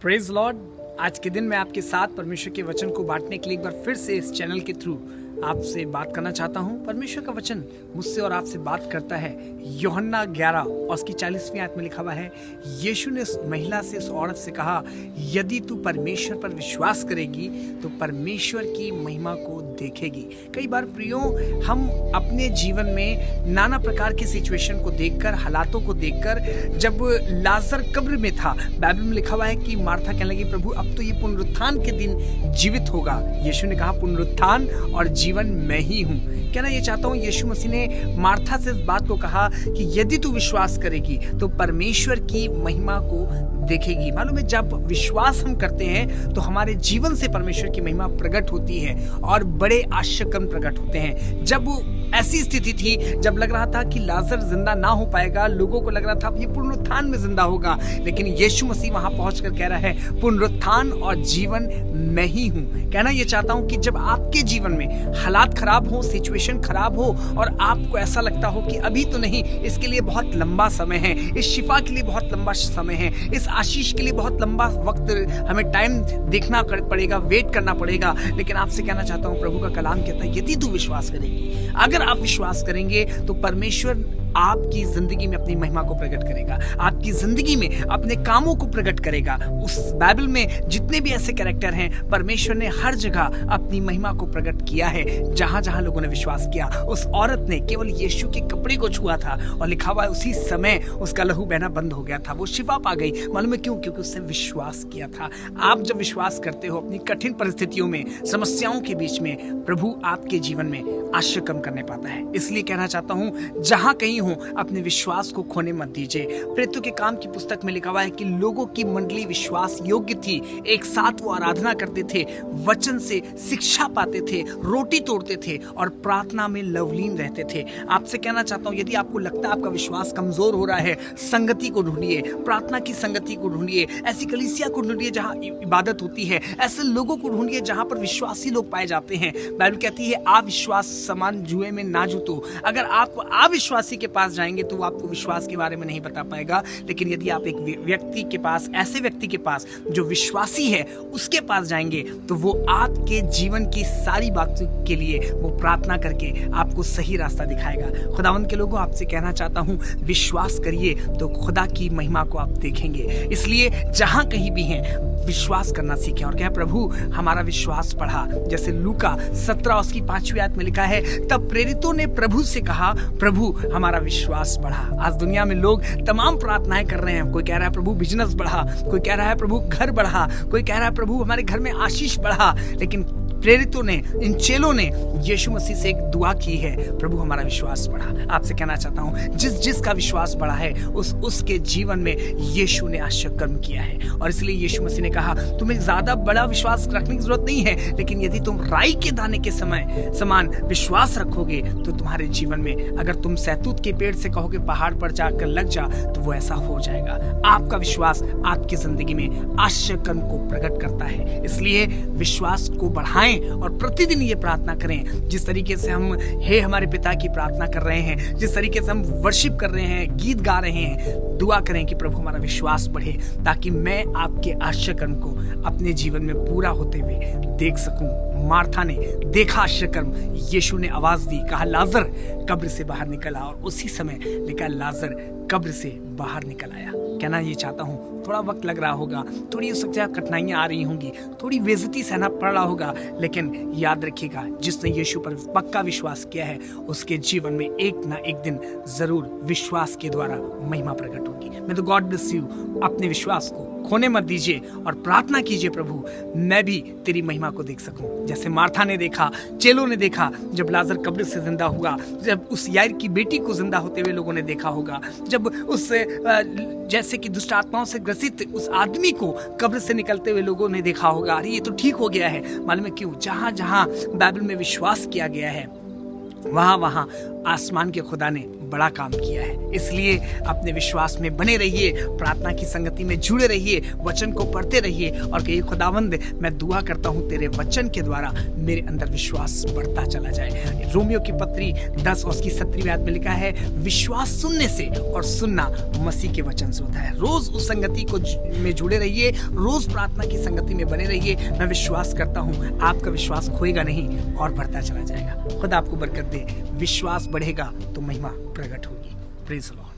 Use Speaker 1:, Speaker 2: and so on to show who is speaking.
Speaker 1: Praise Lord. आज के दिन मैं आपके साथ परमेश्वर के वचन को बांटने के लिए एक बार फिर से इस चैनल के थ्रू आपसे बात करना चाहता हूं। परमेश्वर का वचन मुझसे और आपसे बात करता है। यूहन्ना 11 और उसकी 40वीं आयत में लिखा हुआ है, यीशु ने उस महिला से, उस औरत से कहा, यदि तू परमेश्वर पर विश्वास करेगी तो परमेश्वर की महिमा को देखेगी। कई बार प्रियो, हम अपने जीवन में नाना प्रकार की सिचुएशन को देखकर, हालातों को देखकर, जब लाजर कब्र में था, बाइबल में लिखा हुआ है कि मार्था कहने लगी, प्रभु अब तो ये पुनरुत्थान के दिन जीवित होगा। यीशु ने कहा, पुनरुत्थान और जीवन मैं ही हूँ। कहना ये चाहता हूँ, यीशु मसीह ने मार्था से इस बात को कहा कि यदि तू विश्वास करेगी तो परमेश्वर की महिमा को देखेगी। मालूम है, जब विश्वास हम करते हैं तो हमारे जीवन से परमेश्वर की महिमा प्रकट होती है और बड़े आश्चर्य प्रकट होते हैं। जब ऐसी स्थिति थी जब लग रहा था कि लाजर जिंदा ना हो पाएगा, लोगों को लग रहा था ये पुनरुत्थान में जिंदा होगा, लेकिन यीशु मसीह वहां पहुंचकर कह रहा है, पुनरुत्थान और जीवन मैं ही हूं। कहना ये चाहता हूं कि जब आपके जीवन में हालात खराब हो, सिचुएशन खराब हो और आपको ऐसा लगता हो कि अभी तो नहीं, इसके लिए बहुत लंबा समय है, इस शिफा के लिए बहुत लंबा समय है, इस आशीष के लिए बहुत लंबा वक्त हमें टाइम देखना पड़ेगा, वेट करना पड़ेगा, लेकिन आपसे कहना चाहता हूं, प्रभु का कलाम कहता है, यदि तू विश्वास करेगी, अगर आप विश्वास करेंगे तो परमेश्वर आपकी जिंदगी में अपनी महिमा को प्रकट करेगा, आपकी जिंदगी में अपने कामों को प्रकट करेगा। उस बाइबल में जितने भी ऐसे कैरेक्टर हैं, परमेश्वर ने हर जगह अपनी महिमा को प्रकट किया है। जहां जहां लोगों ने विश्वास किया, उस औरत ने केवल यीशु के कपड़े को छुआ था और लिखा हुआ है उसी समय उसका लहू बहना बंद हो गया था, वो शिफा पा गई। मालूम है क्यों? क्योंकि उसने विश्वास किया था। आप जब विश्वास करते हो, अपनी कठिन परिस्थितियों में, समस्याओं के बीच में, प्रभु आपके जीवन में आश्चर्य कम करने पाता है। इसलिए कहना चाहता हूं, जहां कहीं हो, अपने विश्वास को खोने मत दीजिए। प्रेरितों के काम की पुस्तक में लिखा हुआ है कि लोगों की मंडली विश्वास योग्य थी, एक साथ वो आराधना करते थे, वचन से शिक्षा पाते थे, रोटी तोड़ते थे और प्रार्थना में लवलीन रहते थे। आपसे कहना चाहता हूं, यदि आपको लगता है आपका विश्वास कमजोर हो रहा है, संगति को ढूंढिए, प्रार्थना की संगति को ढूंढिए, ऐसी कलीसिया को ढूंढिए जहां इबादत होती है, ऐसे लोगों को ढूंढिए जहां पर विश्वासी लोग पाए जाते हैं। बाइबल कहती है, अविश्वास समान जुए में ना जुतो। अगर आप अविश्वासी के पास जाएंगे तो वो आपको विश्वास के बारे में नहीं बता पाएगा, लेकिन यदि आप एक व्यक्ति के पास, ऐसे व्यक्ति के पास जो विश्वासी है, उसके पास जाएंगे तो वो आपके जीवन की सारी बातों के लिए वो प्रार्थना करके आपको सही रास्ता दिखाएगा। खुदावंद के लोगों, आपसे कहना चाहता हूं, विश्वास करिए तो खुदा की महिमा को आप देखेंगे। इसलिए जहां कहीं भी हैं, विश्वास करना सीखें और कहें, प्रभु हमारा विश्वास बढ़ा। जैसे लूका 17 उसकी 5वीं आयत में लिखा है, तब प्रेरितों ने प्रभु से कहा, प्रभु हमारा विश्वास बढ़ा। आज दुनिया में लोग तमाम प्रार्थनाएं कर रहे हैं। कोई कह रहा है प्रभु बिजनेस बढ़ा, कोई कह रहा है प्रभु घर बढ़ा, कोई कह रहा है प्रभु हमारे घर में आशीष बढ़ा, लेकिन प्रेरितों ने, इन चेलों ने यीशु मसीह से एक दुआ की है, प्रभु हमारा विश्वास बढ़ा। आपसे कहना चाहता हूं, जिसका विश्वास बढ़ा है उसके जीवन में यीशु ने आश्चर्य कर्म किया है। और इसलिए यीशु मसीह ने कहा, तुम्हें ज्यादा बड़ा विश्वास रखने की जरूरत नहीं है, लेकिन यदि तुम राई के दाने के समान विश्वास रखोगे तो तुम्हारे जीवन में, अगर तुम सहतूत के पेड़ से कहोगे पहाड़ पर जाकर लग जा, तो वो ऐसा हो जाएगा। आपका विश्वास आपकी जिंदगी में आश्चर्य कर्म को प्रकट करता है। इसलिए विश्वास को बढ़ाएं और प्रतिदिन ये प्रार्थना करें, जिस तरीके से हम हे हमारे पिता की प्रार्थना कर रहे हैं, जिस तरीके से हम वर्शिप कर रहे हैं, गीत गा रहे हैं, दुआ करें कि प्रभु हमारा विश्वास बढ़े, ताकि मैं आपके आश्चर्य कर्म को अपने जीवन में पूरा होते हुए देख सकूं। मार्था ने देखा आश्चर्य कर्म, यीशु ने आवाज दी, कहा लाजर कब्र से बाहर निकल आ, और उसी समय लिखा लाजर कब्र से बाहर निकल आया। कहना ये चाहता हूँ, थोड़ा वक्त लग रहा होगा, थोड़ी हो सकता है कठिनाइयां आ रही होंगी, थोड़ी बेइज्जती सहना पड़ रहा होगा, लेकिन याद रखिएगा, जिसने यीशु पर पक्का विश्वास किया है, उसके जीवन में एक ना एक दिन जरूर विश्वास के द्वारा महिमा प्रकट होगी। मैं तो गॉड ब्लेस यू। अपने विश्वास को खोने मत दीजिए और प्रार्थना कीजिए, प्रभु मैं भी तेरी महिमा को देख सकूं। जैसे मार्था ने देखा, चेलों ने देखा, जब लाजर कब्र से जिंदा हुआ, जब उस याईर की बेटी को जिंदा होते हुए लोगों ने देखा होगा, जब उस जैसे कि दुष्ट आत्माओं से ग्रसित उस आदमी को कब्र से निकलते हुए लोगों ने देखा होगा, अरे ये तो ठीक हो गया है। मालूम है क्यों? जहां जहां बाइबल में विश्वास किया गया है, वहाँ आसमान के खुदा ने बड़ा काम किया है। इसलिए अपने विश्वास में बने रहिए, प्रार्थना की संगति में जुड़े रहिए, वचन को पढ़ते रहिए और कहिए खुदावंद मैं दुआ करता हूँ तेरे वचन के द्वारा मेरे अंदर विश्वास बढ़ता चला जाए। रोमियो की पत्री 10 और उसकी 17वीं आयत में लिखा है, विश्वास सुनने से और सुनना मसीह के वचन से होता है। रोज उस संगति को में जुड़े रहिए, रोज प्रार्थना की संगति में बने रहिए। मैं विश्वास करता हूँ आपका विश्वास खोएगा नहीं और बढ़ता चला जाएगा। खुदा आपको बरकत दे। विश्वास बढ़ेगा तो महिमा प्रकट होगी। Praise the Lord.